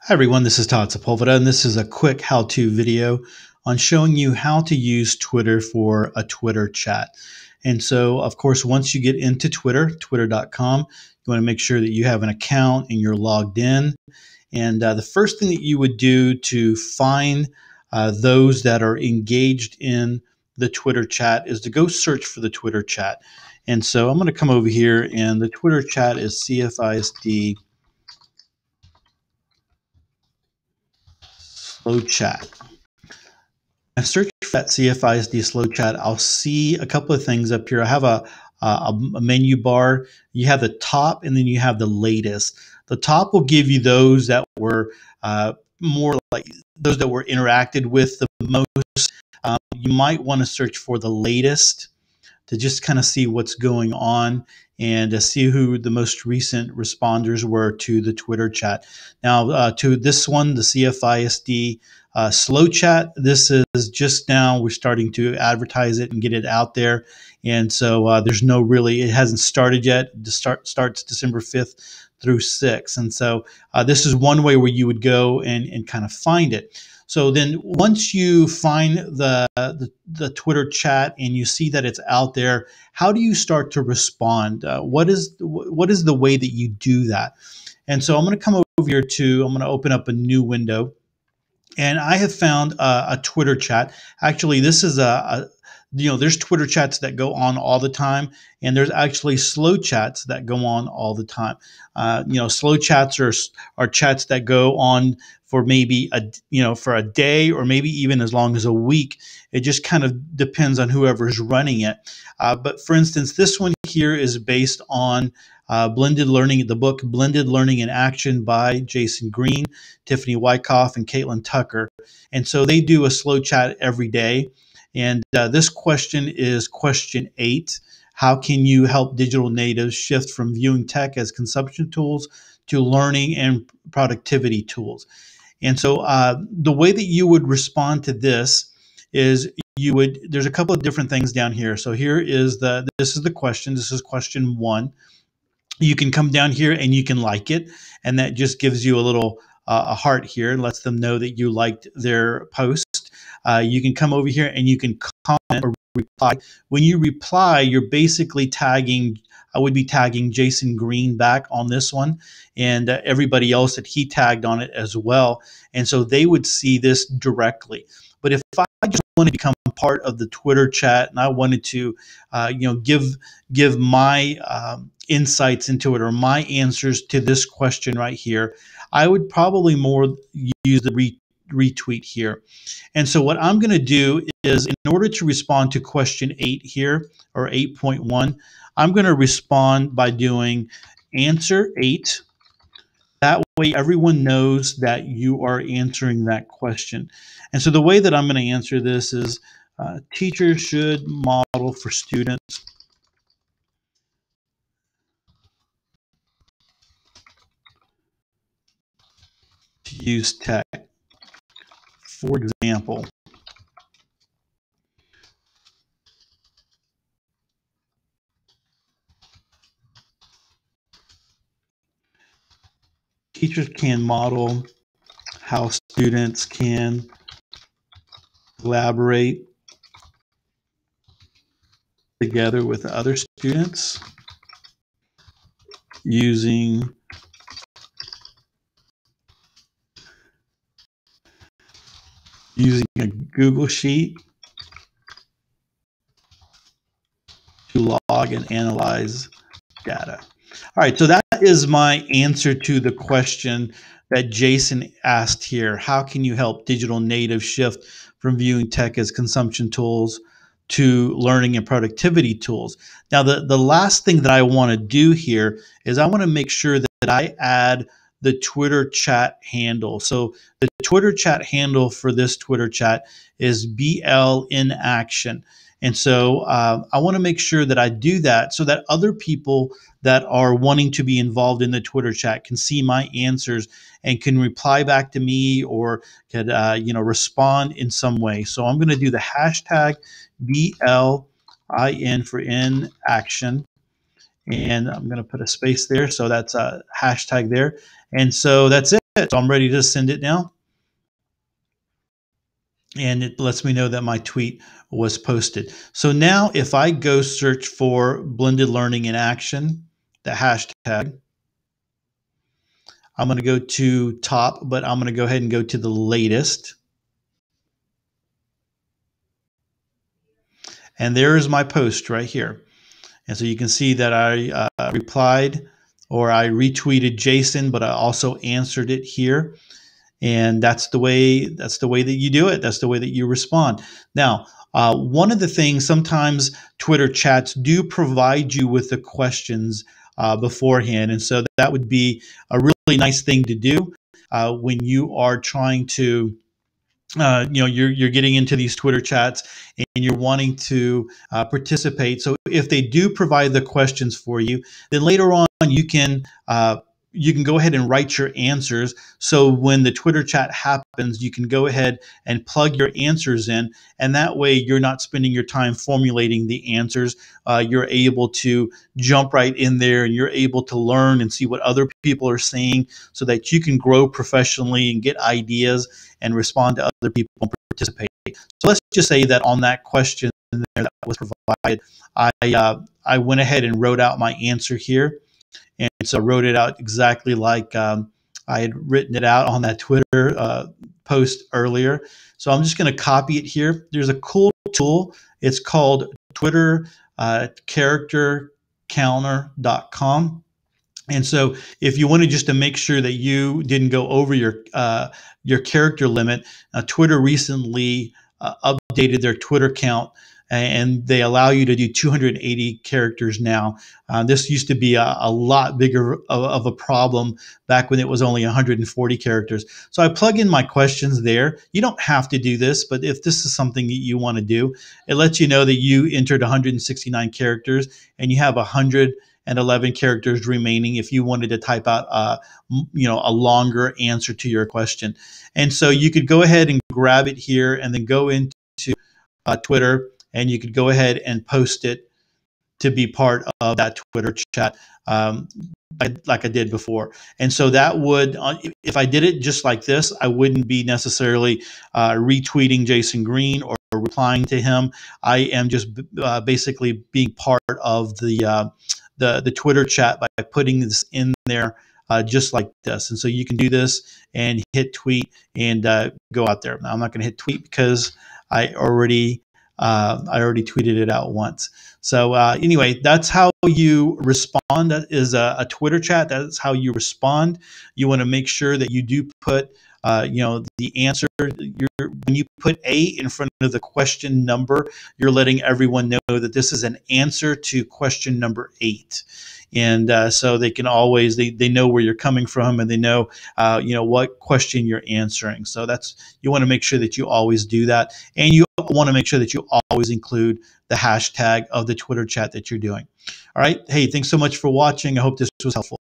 Hi everyone, this is Todd Sepulveda, and this is a quick how-to video on showing you how to use Twitter for a Twitter chat. And so, of course, once you get into Twitter, twitter.com, you want to make sure that you have an account and you're logged in. And the first thing that you would do to find those that are engaged in the Twitter chat is to go search for the Twitter chat. And so I'm going to come over here, and the Twitter chat is CFISD slow chat. I search for that CFISD slow chat. I'll see a couple of things up here. I have a menu bar. You have the top, and then you have the latest. The top will give you those that were more like those that were interacted with the most. You might want to search for the latest to just kind of see what's going on and to see who the most recent responders were to the Twitter chat. Now, to this one, the CFISD slow chat, this is just now we're starting to advertise it and get it out there. And so there's no really, it hasn't started yet. The starts December 5th through 6th. And so this is one way where you would go and kind of find it. So then once you find the Twitter chat and you see that it's out there, how do you start to respond? What is the way that you do that? And so I'm going to come over here I'm going to open up a new window. And I have found a Twitter chat. Actually, this is there's Twitter chats that go on all the time, and there's actually slow chats that go on all the time. Slow chats are chats that go on for maybe for a day or maybe even as long as a week. It just kind of depends on whoever's running it. But for instance, this one here is based on Blended Learning, the book Blended Learning in Action by Jason Green, Tiffany Wyckoff, and Caitlin Tucker. And so they do a slow chat every day. And this question is question 8. How can you help digital natives shift from viewing tech as consumption tools to learning and productivity tools? And so the way that you would respond to this is there's a couple of different things down here. So here is this is the question. This is question 1. You can come down here and you can like it, and that just gives you a little a heart here and lets them know that you liked their post. You can come over here and you can comment or reply. When you reply, you're basically tagging, I would be tagging Jason Green back on this one, and everybody else that he tagged on it as well. And so they would see this directly. But if I just want to become part of the Twitter chat and I wanted to, give my insights into it or my answers to this question right here, I would probably more use the retweet here. And so what I'm going to do is, in order to respond to question 8 here, or 8.1, I'm going to respond by doing answer 8. That way everyone knows that you are answering that question. And so the way that I'm going to answer this is teachers should model for students to use tech. For example, teachers can model how students can collaborate together with other students using a Google Sheet to log and analyze data. All right, so that is my answer to the question that Jason asked here. How can you help digital natives shift from viewing tech as consumption tools to learning and productivity tools? Now, the last thing that I want to do here is I want to make sure that I add the Twitter chat handle. So the Twitter chat handle for this Twitter chat is BL in action. And so I want to make sure that I do that so that other people that are wanting to be involved in the Twitter chat can see my answers and can reply back to me or could respond in some way. So I'm going to do the hashtag BLIN for in action. And I'm going to put a space there. So that's a hashtag there. And so that's it. So I'm ready to send it now. And it lets me know that my tweet was posted. So now if I go search for blended learning in action, the hashtag, I'm going to go to top, but I'm going to go ahead and go to the latest. And there is my post right here. And so you can see that I replied, or I retweeted Jason, but I also answered it here. And that's the way that you do it. That's the way that you respond. Now, one of the things, sometimes Twitter chats do provide you with the questions beforehand, and so that would be a really nice thing to do when you are trying to you're getting into these Twitter chats and you're wanting to participate. So if they do provide the questions for you, then later on you can go ahead and write your answers. So when the Twitter chat happens, you can go ahead and plug your answers in, and that way you're not spending your time formulating the answers. You're able to jump right in there, and you're able to learn and see what other people are saying, so that you can grow professionally and get ideas and respond to other people and participate. So let's just say that on that question there that was provided, I went ahead and wrote out my answer here. And so I wrote it out exactly like I had written it out on that Twitter post earlier. So I'm just going to copy it here. There's a cool tool. It's called Twitter Character Counter.com. And so if you wanted just to make sure that you didn't go over your character limit, Twitter recently updated their Twitter count, and they allow you to do 280 characters now. This used to be a lot bigger of a problem back when it was only 140 characters. So I plug in my questions there. You don't have to do this, but if this is something that you want to do, it lets you know that you entered 169 characters and you have 111 characters remaining if you wanted to type out a longer answer to your question. And so you could go ahead and grab it here and then go into Twitter, and you could go ahead and post it to be part of that Twitter chat like I did before. And so that would, if I did it just like this, I wouldn't be necessarily retweeting Jason Green or replying to him. I am just basically being part of the Twitter chat by putting this in there just like this. And so you can do this and hit tweet and go out there. Now I'm not going to hit tweet because I already tweeted it out once. So anyway, that's how you respond. That is a Twitter chat. That's how you respond. You want to make sure that you do put the answer. When you put A in front of the question number, you're letting everyone know that this is an answer to question number 8. And so they can always, they know where you're coming from, and they know what question you're answering. So you want to make sure that you always do that, and you want to make sure that you always include the hashtag of the Twitter chat that you're doing. All right. Hey, thanks so much for watching. I hope this was helpful.